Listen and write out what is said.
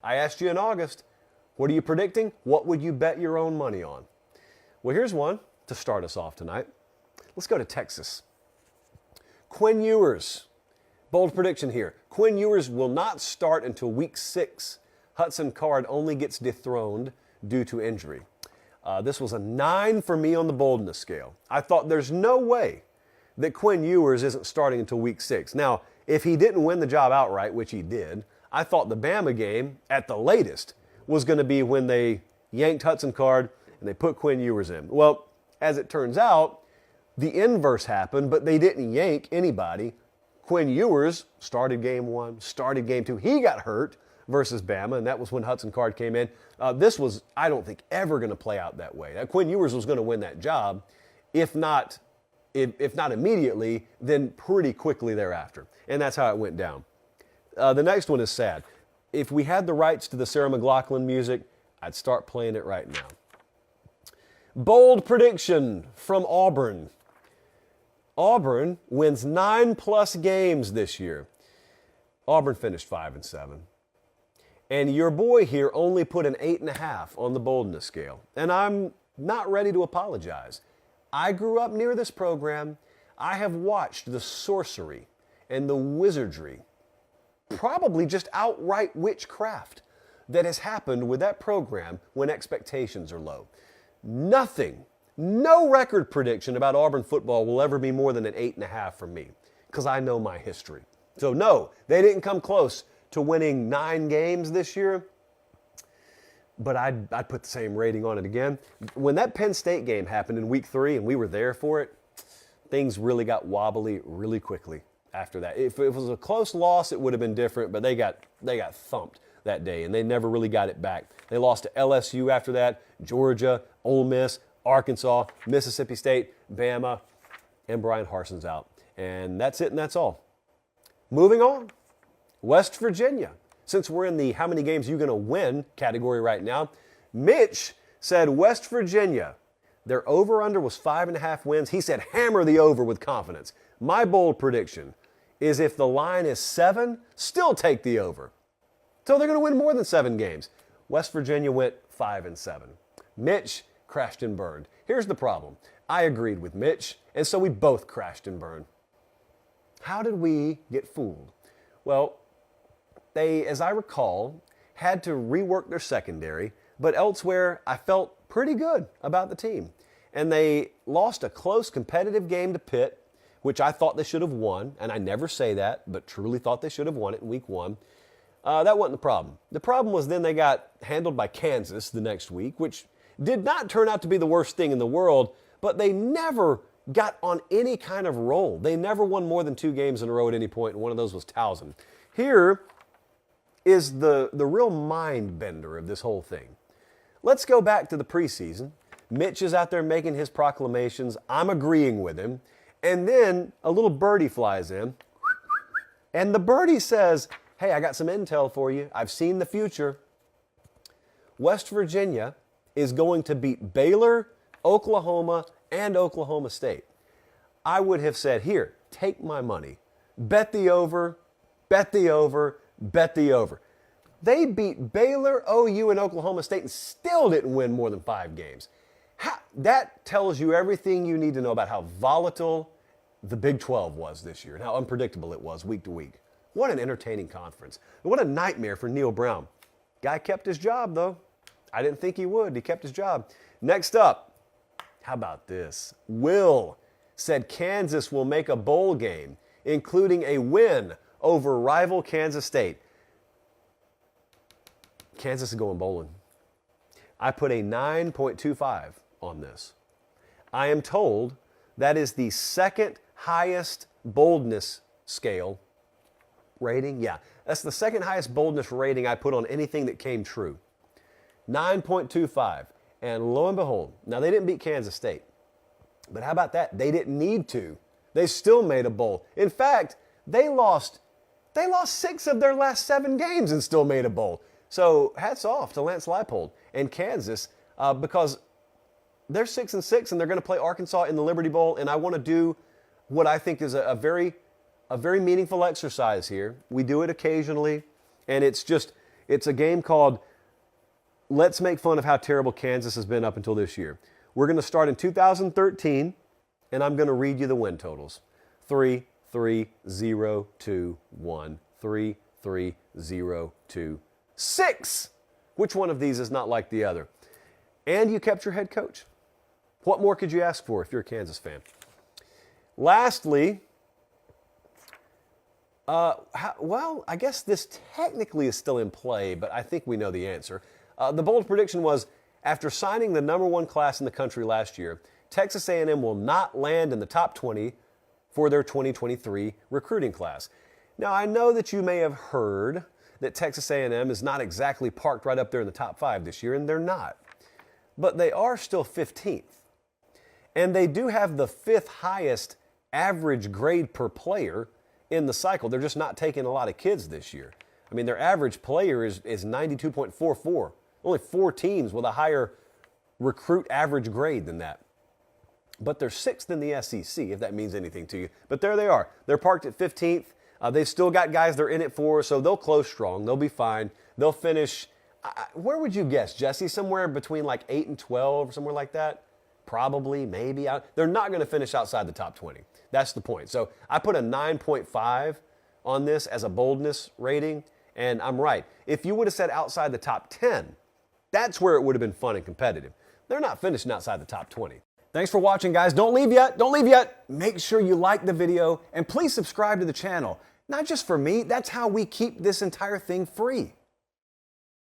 I asked you in August, what are you predicting? What would you bet your own money on? Well, here's one to start us off tonight. Let's go to Texas. Quinn Ewers. Bold prediction here. Quinn Ewers will not start until week 6. Hudson Card only gets dethroned due to injury. This was a 9 for me on the boldness scale. I thought there's no way that Quinn Ewers isn't starting until week 6. Now, if he didn't win the job outright, which he did, I thought the Bama game, at the latest, was going to be when they yanked Hudson Card and they put Quinn Ewers in. Well, as it turns out, the inverse happened, but they didn't yank anybody. Quinn Ewers started game 1, started game 2. He got hurt versus Bama, and that was when Hudson Card came in. This was, I don't think, ever going to play out that way. Quinn Ewers was going to win that job, if not immediately, then pretty quickly thereafter. And that's how it went down. The next one is sad. If we had the rights to the Sarah McLachlan music, I'd start playing it right now. Bold prediction from Auburn. Auburn wins 9+ games this year. Auburn finished 5-7. And your boy here only put an 8.5 on the boldness scale. And I'm not ready to apologize. I grew up near this program. I have watched the sorcery and the wizardry, probably just outright witchcraft, that has happened with that program when expectations are low. Nothing, no record prediction about Auburn football will ever be more than an 8.5 from me, because I know my history. So no, they didn't come close to winning 9 games this year, but I'd put the same rating on it again. When that Penn State game happened in week 3 and we were there for it, things really got wobbly really quickly after that. If it was a close loss, it would have been different, but they got thumped that day, and they never really got it back. They lost to LSU after that, Georgia, Ole Miss, Arkansas, Mississippi State, Bama, and Brian Harson's out. And that's it, and that's all. Moving on. West Virginia. Since we're in the how many games you going to win category right now, Mitch said West Virginia, their over-under was 5.5 wins. He said hammer the over with confidence. My bold prediction is if the line is 7, still take the over. So they're going to win more than 7 games. West Virginia went 5-7. Mitch crashed and burned. Here's the problem. I agreed with Mitch, and so we both crashed and burned. How did we get fooled? Well, they, as I recall, had to rework their secondary, but elsewhere I felt pretty good about the team. And they lost a close competitive game to Pitt, which I thought they should have won, and I never say that, but truly thought they should have won it in week 1. That wasn't the problem. The problem was then they got handled by Kansas the next week, which did not turn out to be the worst thing in the world, but they never got on any kind of roll. They never won more than 2 games in a row at any point, and one of those was Towson. Here is the real mind bender of this whole thing. Let's go back to the preseason. Mitch is out there making his proclamations. I'm agreeing with him. And then a little birdie flies in, and the birdie says, hey, I got some intel for you. I've seen the future. West Virginia is going to beat Baylor, Oklahoma, and Oklahoma State. I would have said, here, take my money. Bet the over, bet the over, bet the over. They beat Baylor, OU, and Oklahoma State and still didn't win more than 5 games. That tells you everything you need to know about how volatile the Big 12 was this year and how unpredictable it was week to week. What an entertaining conference. What a nightmare for Neil Brown. Guy kept his job, though. I didn't think he would. He kept his job. Next up, how about this? Will said Kansas will make a bowl game, including a win over rival Kansas State. Kansas is going bowling. I put a 9.25 on this. I am told that is the second highest boldness scale rating. Yeah, that's the second highest boldness rating I put on anything that came true. 9.25. And lo and behold, now they didn't beat Kansas State. But how about that? They didn't need to. They still made a bowl. In fact, they lost 6 of their last 7 games and still made a bowl. So hats off to Lance Leipold and Kansas because they're 6-6 and they're going to play Arkansas in the Liberty Bowl. And I want to do what I think is a very meaningful exercise here. We do it occasionally, and it's It's a game called Let's Make Fun of How Terrible Kansas has been up until this year. We're going to start in 2013, and I'm going to read you the win totals. 3, 3, 0, 2, 1. 3, 3, 0, 2, 6. Which one of these is not like the other? And you kept your head coach. What more could you ask for if you're a Kansas fan? Lastly, well, I guess this technically is still in play, but I think we know the answer. The bold prediction was, after signing the #1 class in the country last year, Texas A&M will not land in the top 20 for their 2023 recruiting class. Now, I know that you may have heard that Texas A&M is not exactly parked right up there in the top 5 this year, and they're not. But they are still 15th. And they do have the 5th highest average grade per player in the cycle. They're just not taking a lot of kids this year. I mean, their average player is 92.44. Only 4 teams with a higher recruit average grade than that. But they're 6th in the SEC, if that means anything to you. But there they are. They're parked at 15th. They've still got guys they're in it for, so they'll close strong. They'll be fine. They'll finish, where would you guess, Jesse? Somewhere between like 8 and 12 or somewhere like that? Probably, maybe. They're not going to finish outside the top 20. That's the point. So I put a 9.5 on this as a boldness rating, and I'm right. If you would have said outside the top 10, that's where it would have been fun and competitive. They're not finishing outside the top 20. Thanks for watching, guys. Don't leave yet. Don't leave yet. Make sure you like the video and please subscribe to the channel. Not just for me, that's how we keep this entire thing free.